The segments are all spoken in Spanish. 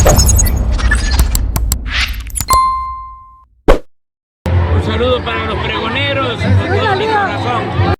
Un saludo para los pregoneros, con todo mi corazón.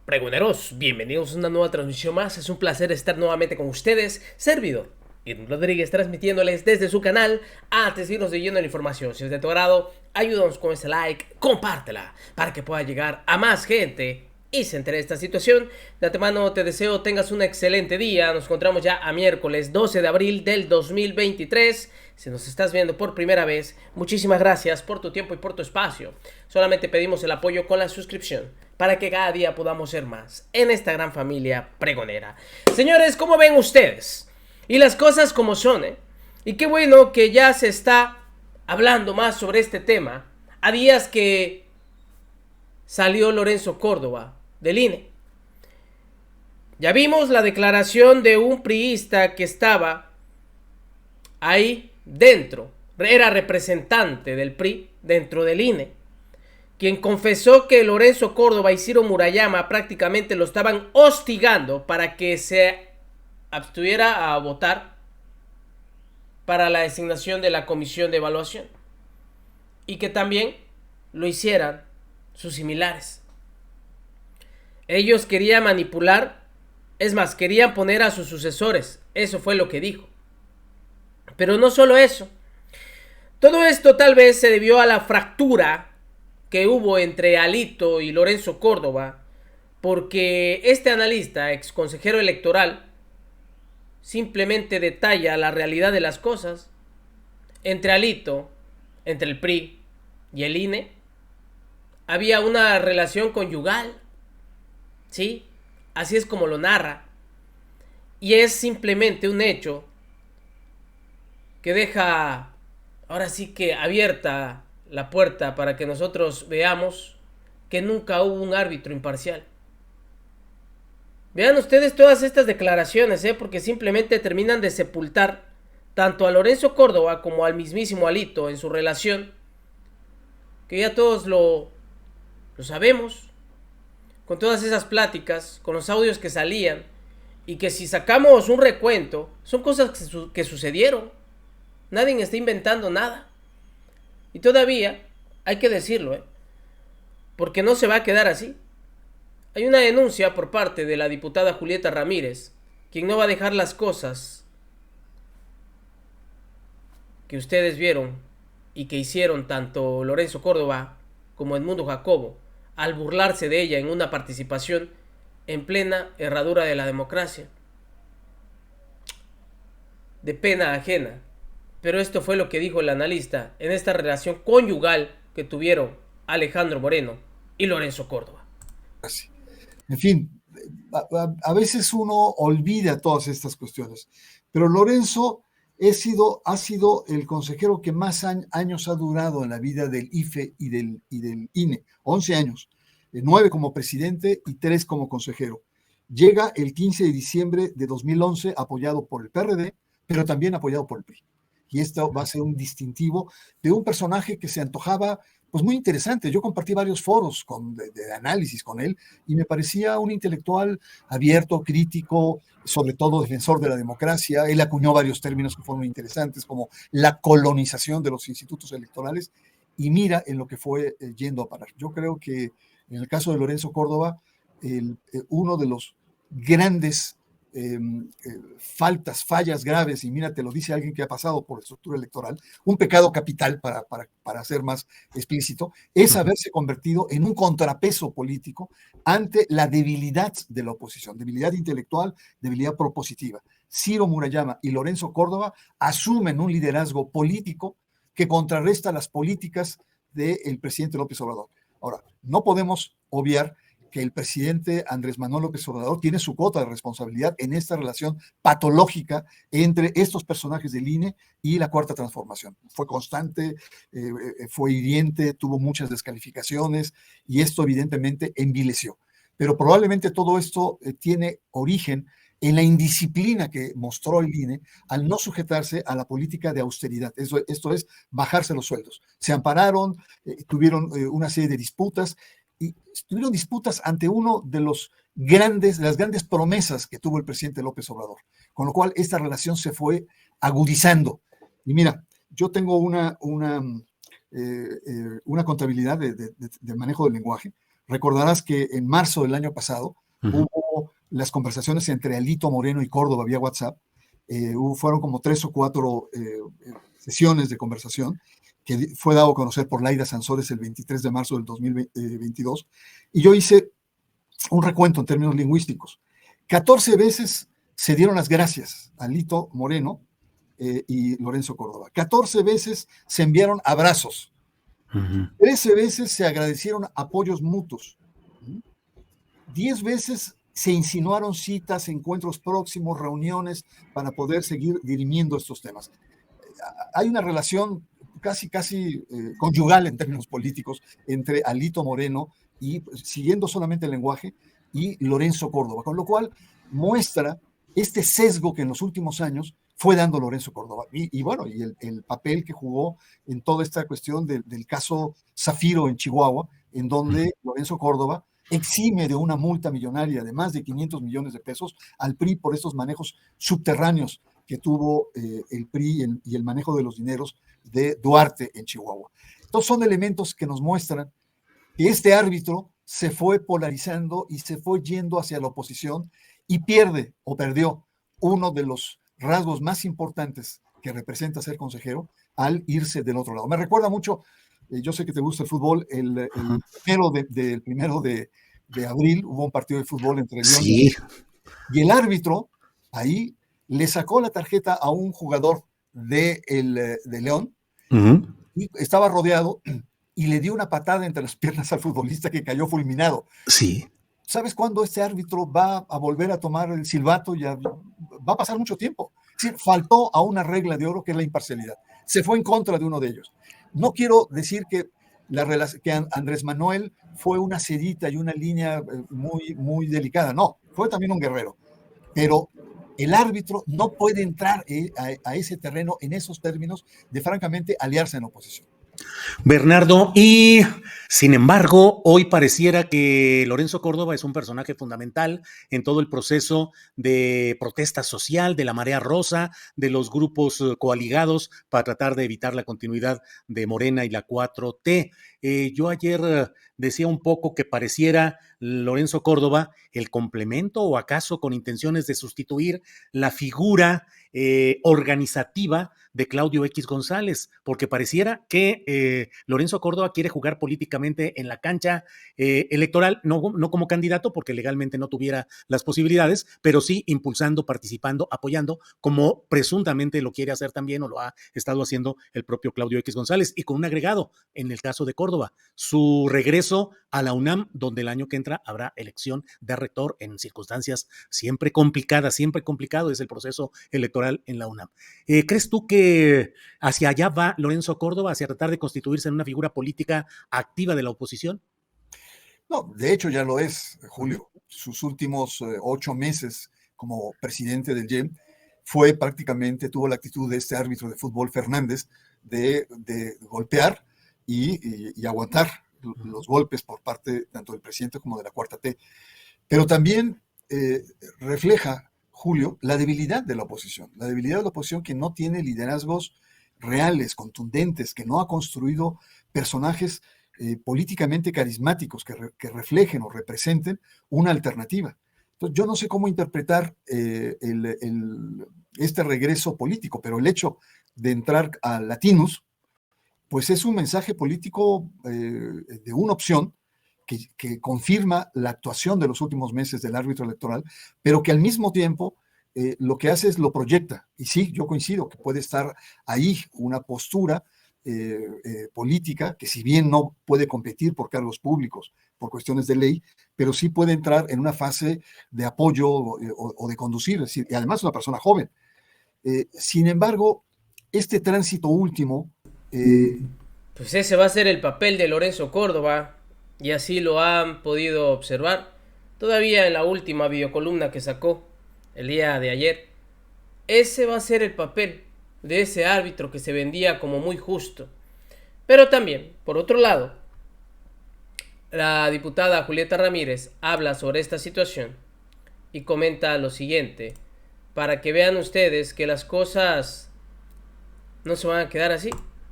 Pregoneros, bienvenidos a una nueva transmisión más. Es un placer estar nuevamente con ustedes. Servidor Irving Rodríguez, transmitiéndoles desde su canal. Antes de irnos de lleno a la información, si es de tu agrado, ayúdanos con ese like, compártela para que pueda llegar a más gente y se entere de esta situación. De antemano te deseo tengas un excelente día. Nos encontramos ya a miércoles 12 de abril del 2023. Si nos estás viendo por primera vez, muchísimas gracias por tu tiempo y por tu espacio. Solamente pedimos el apoyo con la suscripción para que cada día podamos ser más en esta gran familia pregonera. Señores, ¿cómo ven ustedes? Y las cosas como son, ¿eh? Y qué bueno que ya se está hablando más sobre este tema a días que salió Lorenzo Córdoba del INE. Ya vimos la declaración de un priista que estaba ahí dentro, era representante del PRI dentro del INE, quien confesó que Lorenzo Córdoba y Ciro Murayama prácticamente lo estaban hostigando para que se abstuviera a votar para la designación de la comisión de evaluación y que también lo hicieran sus similares. Ellos querían manipular, es más, querían poner a sus sucesores. Eso fue lo que dijo. Pero no solo eso. Todo esto tal vez se debió a la fractura que hubo entre Alito y Lorenzo Córdoba, porque este analista, ex consejero electoral, simplemente detalla la realidad de las cosas. Entre Alito, entre el PRI y el INE, había una relación conyugal, ¿sí? Así es como lo narra. Y es simplemente un hecho que deja, ahora sí que abierta la puerta para que nosotros veamos que nunca hubo un árbitro imparcial. Vean ustedes todas estas declaraciones, porque simplemente terminan de sepultar tanto a Lorenzo Córdoba como al mismísimo Alito en su relación, que ya todos lo sabemos, con todas esas pláticas, con los audios que salían, y que si sacamos un recuento, son cosas que sucedieron. Nadie está inventando nada. Y todavía, hay que decirlo, porque no se va a quedar así. Hay una denuncia por parte de la diputada Julieta Ramírez, quien no va a dejar las cosas que ustedes vieron y que hicieron tanto Lorenzo Córdoba como Edmundo Jacobo al burlarse de ella en una participación en plena herradura de la democracia. De pena ajena. Pero esto fue lo que dijo el analista en esta relación conyugal que tuvieron Alejandro Moreno y Lorenzo Córdoba. En fin, a veces uno olvida todas estas cuestiones, pero Lorenzo ha sido el consejero que más años ha durado en la vida del IFE y del INE, 11 años, 9 como presidente y 3 como consejero. Llega el 15 de diciembre de 2011 apoyado por el PRD, pero también apoyado por el PRI. Y esto va a ser un distintivo de un personaje que se antojaba pues muy interesante. Yo compartí varios foros de análisis con él y me parecía un intelectual abierto, crítico, sobre todo defensor de la democracia. Él acuñó varios términos que fueron muy interesantes, como la colonización de los institutos electorales, y mira en lo que fue yendo a parar. Yo creo que en el caso de Lorenzo Córdoba, uno de los grandes fallas graves, y mira, te lo dice alguien que ha pasado por la estructura electoral, un pecado capital, para ser más explícito, es haberse convertido en un contrapeso político ante la debilidad de la oposición, debilidad intelectual, debilidad propositiva. Ciro Murayama y Lorenzo Córdoba asumen un liderazgo político que contrarresta las políticas del presidente López Obrador. Ahora, no podemos obviar que el presidente Andrés Manuel López Obrador tiene su cuota de responsabilidad en esta relación patológica entre estos personajes del INE y la Cuarta Transformación. Fue constante, fue hiriente, tuvo muchas descalificaciones y esto evidentemente envileció. Pero probablemente todo esto tiene origen en la indisciplina que mostró el INE al no sujetarse a la política de austeridad. Esto es bajarse los sueldos. Se ampararon, tuvieron una serie de disputas, y tuvieron disputas ante uno de los las grandes promesas que tuvo el presidente López Obrador, con lo cual esta relación se fue agudizando. Y mira, yo tengo una contabilidad de manejo del lenguaje. Recordarás que en marzo del año pasado hubo las conversaciones entre Alito Moreno y Córdoba vía WhatsApp. Fueron como 3 o 4 sesiones de conversación que fue dado a conocer por Laida Sansores el 23 de marzo del 2022. Y yo hice un recuento en términos lingüísticos. 14 veces se dieron las gracias a Alito Moreno y Lorenzo Córdoba. 14 veces se enviaron abrazos. 13 veces se agradecieron apoyos mutuos. 10 veces se insinuaron citas, encuentros próximos, reuniones para poder seguir dirimiendo estos temas. Hay una relación casi conyugal en términos políticos entre Alito Moreno y, siguiendo solamente el lenguaje, y Lorenzo Córdoba, con lo cual muestra este sesgo que en los últimos años fue dando Lorenzo Córdoba. Y bueno, y el papel que jugó en toda esta cuestión del caso Zafiro en Chihuahua, en donde Lorenzo Córdoba exime de una multa millonaria de más de 500 millones de pesos al PRI por estos manejos subterráneos que tuvo el PRI y el manejo de los dineros de Duarte en Chihuahua. Entonces son elementos que nos muestran que este árbitro se fue polarizando y se fue yendo hacia la oposición y perdió uno de los rasgos más importantes que representa ser consejero al irse del otro lado. Me recuerda mucho, yo sé que te gusta el fútbol, el primero de abril hubo un partido de fútbol entre León y el árbitro ahí le sacó la tarjeta a un jugador de León y estaba rodeado y le dio una patada entre las piernas al futbolista que cayó fulminado. Sí. ¿Sabes cuándo este árbitro va a volver a tomar el silbato? Ya va a pasar mucho tiempo. Sí, faltó a una regla de oro que es la imparcialidad. Se fue en contra de uno de ellos. No quiero decir que Andrés Manuel fue una sedita y una línea muy, muy delicada. No, fue también un guerrero. Pero el árbitro no puede entrar a ese terreno en esos términos de, francamente, aliarse en oposición. Bernardo, y sin embargo, hoy pareciera que Lorenzo Córdoba es un personaje fundamental en todo el proceso de protesta social, de la marea rosa, de los grupos coaligados para tratar de evitar la continuidad de Morena y la 4T. Yo ayer decía un poco que pareciera Lorenzo Córdoba el complemento o acaso con intenciones de sustituir la figura organizativa de Claudio X González, porque pareciera que Lorenzo Córdoba quiere jugar políticamente en la cancha electoral, no como candidato, porque legalmente no tuviera las posibilidades, pero sí impulsando, participando, apoyando, como presuntamente lo quiere hacer también o lo ha estado haciendo el propio Claudio X González, y con un agregado, en el caso de Córdoba, su regreso a la UNAM, donde el año que entra habrá elección de rector en circunstancias siempre complicadas, siempre complicado es el proceso electoral en la UNAM. ¿Crees tú que hacia allá va Lorenzo Córdoba, hacia tratar de constituirse en una figura política activa de la oposición? No, de hecho ya lo es, Julio. Sus últimos 8 meses como presidente del YEM tuvo la actitud de este árbitro de fútbol Fernández de golpear y aguantar los golpes por parte tanto del presidente como de la 4T. Pero también refleja, Julio, la debilidad de la oposición que no tiene liderazgos reales, contundentes, que no ha construido personajes políticamente carismáticos que reflejen o representen una alternativa. Entonces, yo no sé cómo interpretar este regreso político, pero el hecho de entrar a Latinus, pues es un mensaje político de una opción que confirma la actuación de los últimos meses del árbitro electoral, pero que al mismo tiempo lo que hace es lo proyecta. Y sí, yo coincido que puede estar ahí una postura política que, si bien no puede competir por cargos públicos, por cuestiones de ley, pero sí puede entrar en una fase de apoyo o de conducir, es decir, y además una persona joven. Sin embargo, este tránsito último... pues ese va a ser el papel de Lorenzo Córdoba, y así lo han podido observar todavía en la última videocolumna que sacó el día de ayer. Ese va a ser el papel de ese árbitro que se vendía como muy justo. Pero también, por otro lado, La diputada Julieta Ramírez habla sobre esta situación y comenta lo siguiente, para que vean ustedes que las cosas no se van a quedar así.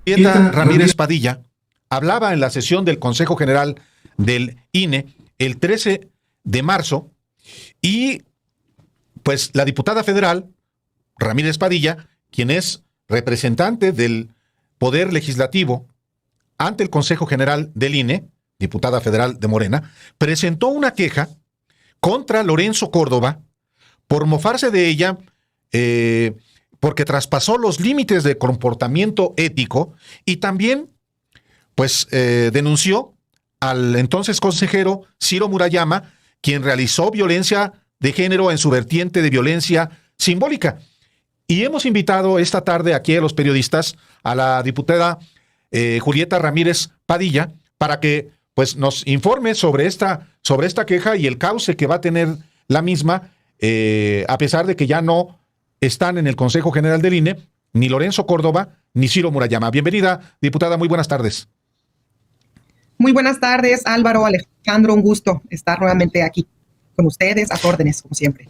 Julieta Ramírez Padilla hablaba en la sesión del Consejo General del INE el 13 de marzo y pues la diputada federal Ramírez Padilla, quien es representante del Poder Legislativo ante el Consejo General del INE, diputada federal de Morena, presentó una queja contra Lorenzo Córdoba por mofarse de ella porque traspasó los límites de comportamiento ético y también pues denunció al entonces consejero Ciro Murayama, quien realizó violencia de género en su vertiente de violencia simbólica. Y hemos invitado esta tarde aquí a los periodistas a la diputada Julieta Ramírez Padilla para que pues nos informe sobre esta queja y el cauce que va a tener la misma, a pesar de que ya no están en el Consejo General del INE ni Lorenzo Córdoba ni Ciro Murayama. Bienvenida, diputada, muy buenas tardes. Muy buenas tardes, Álvaro, Alejandro, un gusto estar nuevamente aquí con ustedes, a sus órdenes, como siempre.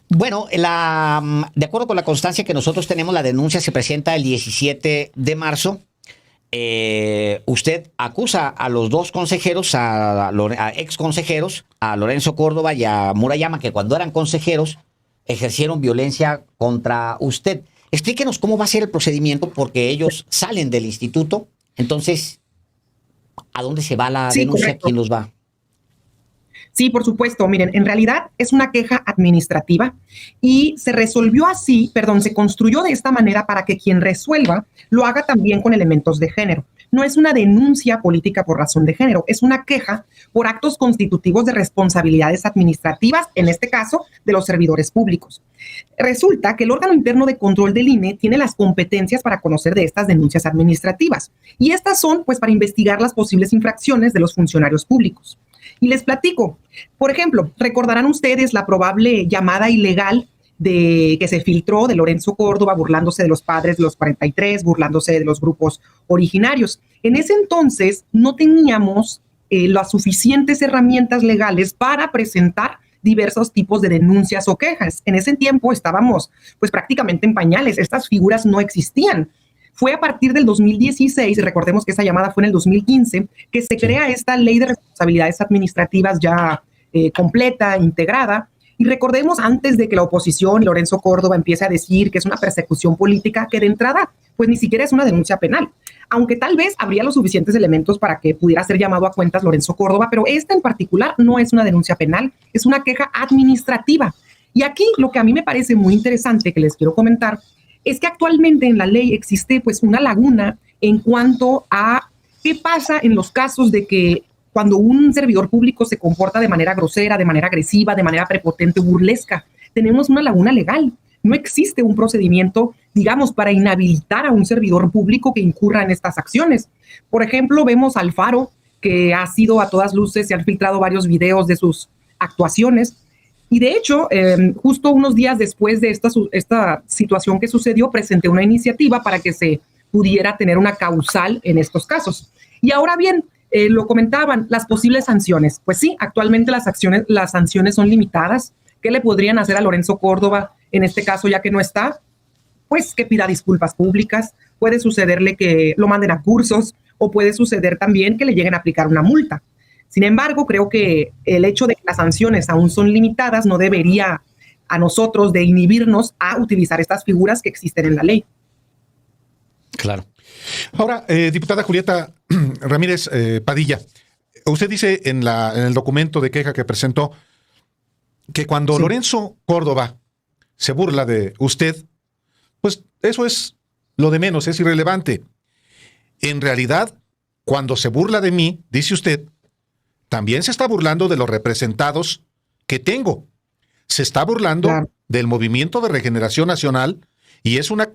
Bueno, de acuerdo con la constancia que nosotros tenemos, la denuncia se presenta el 17 de marzo. Usted acusa a los dos consejeros, a ex consejeros, a Lorenzo Córdoba y a Murayama, que cuando eran consejeros ejercieron violencia contra usted. Explíquenos cómo va a ser el procedimiento, porque ellos salen del instituto. Entonces, ¿a dónde se va la denuncia? Correcto. ¿Quién los va? Sí, por supuesto. Miren, en realidad es una queja administrativa y se resolvió así, se construyó de esta manera para que quien resuelva lo haga también con elementos de género. No es una denuncia política por razón de género, es una queja por actos constitutivos de responsabilidades administrativas, en este caso, de los servidores públicos. Resulta que el órgano interno de control del INE tiene las competencias para conocer de estas denuncias administrativas y estas son, pues, para investigar las posibles infracciones de los funcionarios públicos. Y les platico, por ejemplo, recordarán ustedes la probable llamada ilegal que se filtró de Lorenzo Córdoba, burlándose de los padres de los 43, burlándose de los grupos originarios. En ese entonces no teníamos las suficientes herramientas legales para presentar diversos tipos de denuncias o quejas. En ese tiempo estábamos pues prácticamente en pañales, estas figuras no existían. Fue a partir del 2016, recordemos que esa llamada fue en el 2015, que se crea esta ley de responsabilidades administrativas ya completa, integrada. Y recordemos, antes de que la oposición y Lorenzo Córdoba empiece a decir que es una persecución política, que de entrada, pues ni siquiera es una denuncia penal. Aunque tal vez habría los suficientes elementos para que pudiera ser llamado a cuentas Lorenzo Córdoba, pero esta en particular no es una denuncia penal, es una queja administrativa. Y aquí lo que a mí me parece muy interesante que les quiero comentar es que actualmente en la ley existe pues una laguna en cuanto a qué pasa en los casos de que cuando un servidor público se comporta de manera grosera, de manera agresiva, de manera prepotente, burlesca. Tenemos una laguna legal. No existe un procedimiento, digamos, para inhabilitar a un servidor público que incurra en estas acciones. Por ejemplo, vemos al Faro, que ha sido a todas luces, se han filtrado varios videos de sus actuaciones. Y de hecho, justo unos días después de esta situación que sucedió, presenté una iniciativa para que se pudiera tener una causal en estos casos. Y ahora bien, lo comentaban, las posibles sanciones. Pues sí, actualmente las sanciones son limitadas. ¿Qué le podrían hacer a Lorenzo Córdoba en este caso, ya que no está? Pues que pida disculpas públicas. Puede sucederle que lo manden a cursos o puede suceder también que le lleguen a aplicar una multa. Sin embargo, creo que el hecho de que las sanciones aún son limitadas no debería a nosotros de inhibirnos a utilizar estas figuras que existen en la ley. Claro. Ahora, diputada Julieta Ramírez Padilla, usted dice en el documento de queja que presentó que cuando Lorenzo Córdoba se burla de usted, pues eso es lo de menos, es irrelevante. En realidad, cuando se burla de mí, dice usted, también se está burlando de los representados que tengo. Se está burlando del Movimiento de Regeneración Nacional y es una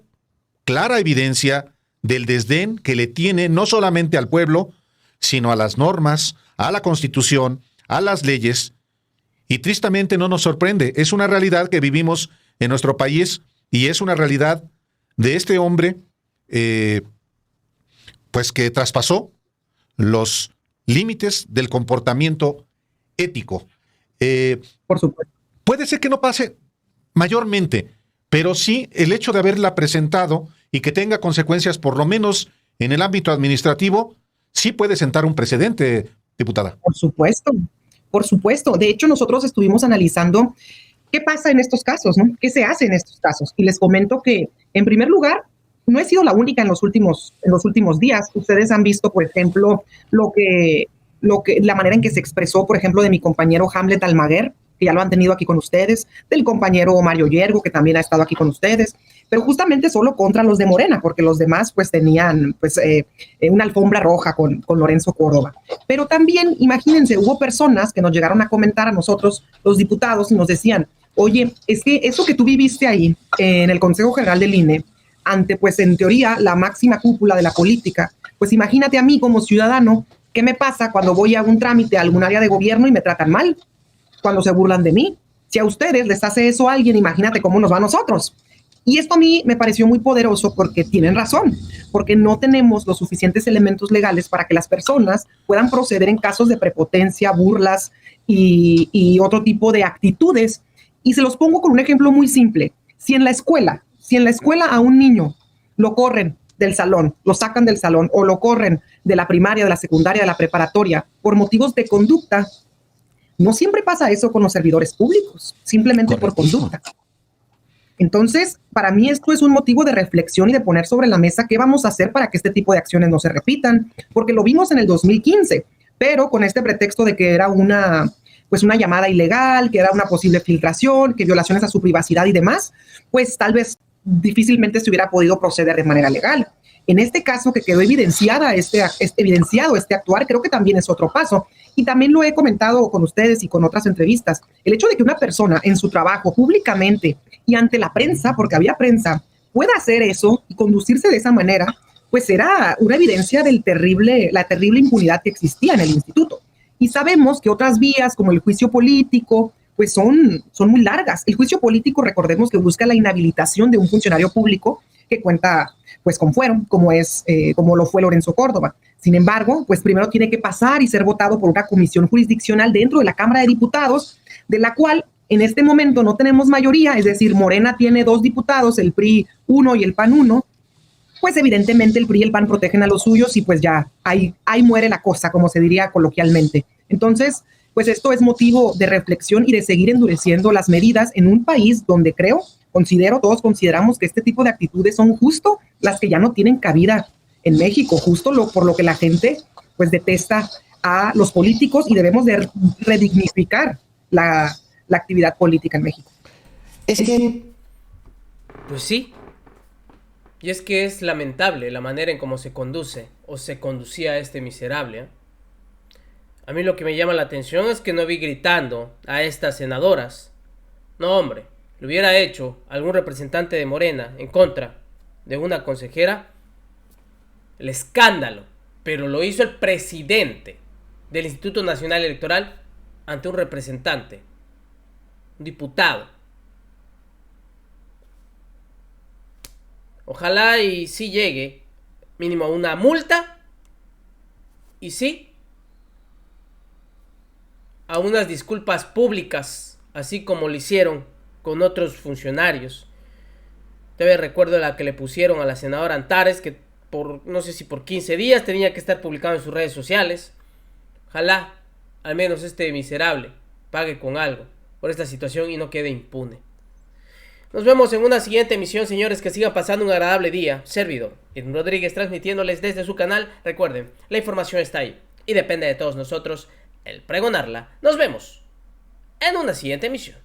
clara evidencia del desdén que le tiene no solamente al pueblo, sino a las normas, a la Constitución, a las leyes. Y tristemente no nos sorprende. Es una realidad que vivimos en nuestro país y es una realidad de este hombre pues que traspasó los límites del comportamiento ético. Por supuesto. Puede ser que no pase mayormente, pero sí el hecho de haberla presentado y que tenga consecuencias, por lo menos en el ámbito administrativo, sí puede sentar un precedente, diputada. Por supuesto, por supuesto. De hecho, nosotros estuvimos analizando qué pasa en estos casos, ¿no? ¿Qué se hace en estos casos? Y les comento que, en primer lugar, no he sido la única en los últimos días. Ustedes han visto, por ejemplo, la manera en que se expresó, por ejemplo, de mi compañero Hamlet Almaguer, que ya lo han tenido aquí con ustedes, del compañero Mario Yergo, que también ha estado aquí con ustedes, pero justamente solo contra los de Morena, porque los demás pues tenían una alfombra roja con Lorenzo Córdoba. Pero también, imagínense, hubo personas que nos llegaron a comentar a nosotros, los diputados, y nos decían, oye, es que eso que tú viviste ahí en el Consejo General del INE, ante, pues en teoría, la máxima cúpula de la política, pues imagínate a mí como ciudadano, ¿qué me pasa cuando voy a un trámite a algún área de gobierno y me tratan mal? Cuando se burlan de mí. Si a ustedes les hace eso a alguien, imagínate cómo nos va a nosotros. Y esto a mí me pareció muy poderoso porque tienen razón, porque no tenemos los suficientes elementos legales para que las personas puedan proceder en casos de prepotencia, burlas y otro tipo de actitudes. Y se los pongo con un ejemplo muy simple. Si en la escuela a un niño lo corren del salón, lo sacan del salón o lo corren de la primaria, de la secundaria, de la preparatoria por motivos de conducta, no siempre pasa eso con los servidores públicos, simplemente por conducta. Entonces, para mí esto es un motivo de reflexión y de poner sobre la mesa qué vamos a hacer para que este tipo de acciones no se repitan, porque lo vimos en el 2015, pero con este pretexto de que era una llamada ilegal, que era una posible filtración, que violaciones a su privacidad y demás, pues tal vez difícilmente se hubiera podido proceder de manera legal. En este caso que quedó evidenciado este actuar, creo que también es otro paso. Y también lo he comentado con ustedes y con otras entrevistas. El hecho de que una persona en su trabajo públicamente y ante la prensa, porque había prensa, pueda hacer eso y conducirse de esa manera, pues era una evidencia de la terrible impunidad que existía en el instituto. Y sabemos que otras vías, como el juicio político, pues son muy largas. El juicio político, recordemos que busca la inhabilitación de un funcionario público que cuenta pues con fuero, como lo fue Lorenzo Córdoba. Sin embargo, pues primero tiene que pasar y ser votado por una comisión jurisdiccional dentro de la Cámara de Diputados, de la cual en este momento no tenemos mayoría, es decir, Morena tiene 2 diputados, el PRI 1 y el PAN 1, pues evidentemente el PRI y el PAN protegen a los suyos y pues ya ahí muere la cosa, como se diría coloquialmente. Entonces, pues esto es motivo de reflexión y de seguir endureciendo las medidas en un país donde todos consideramos que este tipo de actitudes son justo las que ya no tienen cabida en México, justo por lo que la gente pues detesta a los políticos y debemos de redignificar la actividad política en México. Es que... Pues sí. Y es que es lamentable la manera en cómo se conduce o se conducía este miserable, ¿eh? A mí lo que me llama la atención es que no vi gritando a estas senadoras. No, hombre, lo hubiera hecho algún representante de Morena en contra de una consejera, el escándalo, pero lo hizo el presidente del Instituto Nacional Electoral ante un representante, un diputado. Ojalá y sí llegue mínimo a una multa y sí a unas disculpas públicas, así como lo hicieron con otros funcionarios. Todavía recuerdo la que le pusieron a la senadora Antares, que no sé si por 15 días tenía que estar publicado en sus redes sociales. Ojalá al menos este miserable pague con algo por esta situación y no quede impune. Nos vemos en una siguiente emisión, señores, que sigan pasando un agradable día. Servidor Irving Rodríguez transmitiéndoles desde su canal. Recuerden, la información está ahí y depende de todos nosotros el pregonarla. Nos vemos en una siguiente emisión.